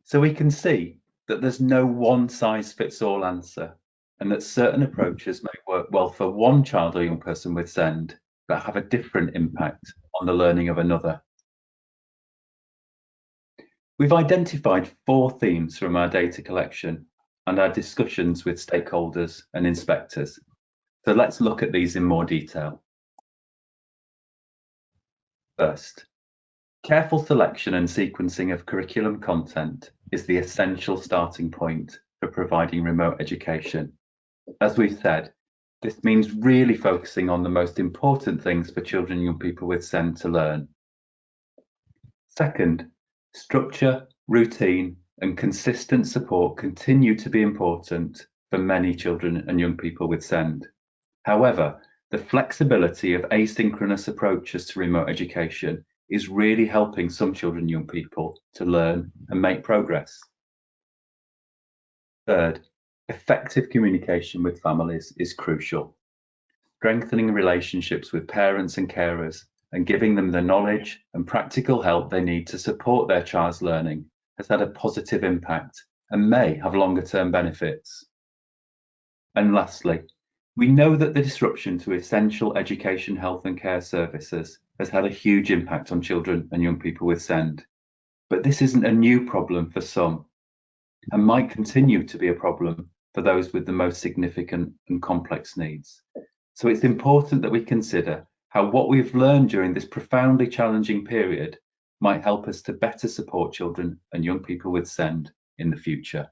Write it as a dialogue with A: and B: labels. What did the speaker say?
A: So we can see that there's no one size fits all answer, and that certain approaches may work well for one child or young person with SEND, but have a different impact on the learning of another. We've identified 4 themes from our data collection and our discussions with stakeholders and inspectors. So let's look at these in more detail. First, careful selection and sequencing of curriculum content is the essential starting point for providing remote education. As we've said, this means really focusing on the most important things for children and young people with SEND to learn. Second, structure, routine, and consistent support continue to be important for many children and young people with SEND. However, the flexibility of asynchronous approaches to remote education is really helping some children and young people to learn and make progress. Third, effective communication with families is crucial. Strengthening relationships with parents and carers and giving them the knowledge and practical help they need to support their child's learning has had a positive impact and may have longer-term benefits. And lastly, we know that the disruption to essential education, health and care services has had a huge impact on children and young people with SEND. But this isn't a new problem for some, and might continue to be a problem for those with the most significant and complex needs. So it's important that we consider how what we've learned during this profoundly challenging period might help us to better support children and young people with SEND in the future.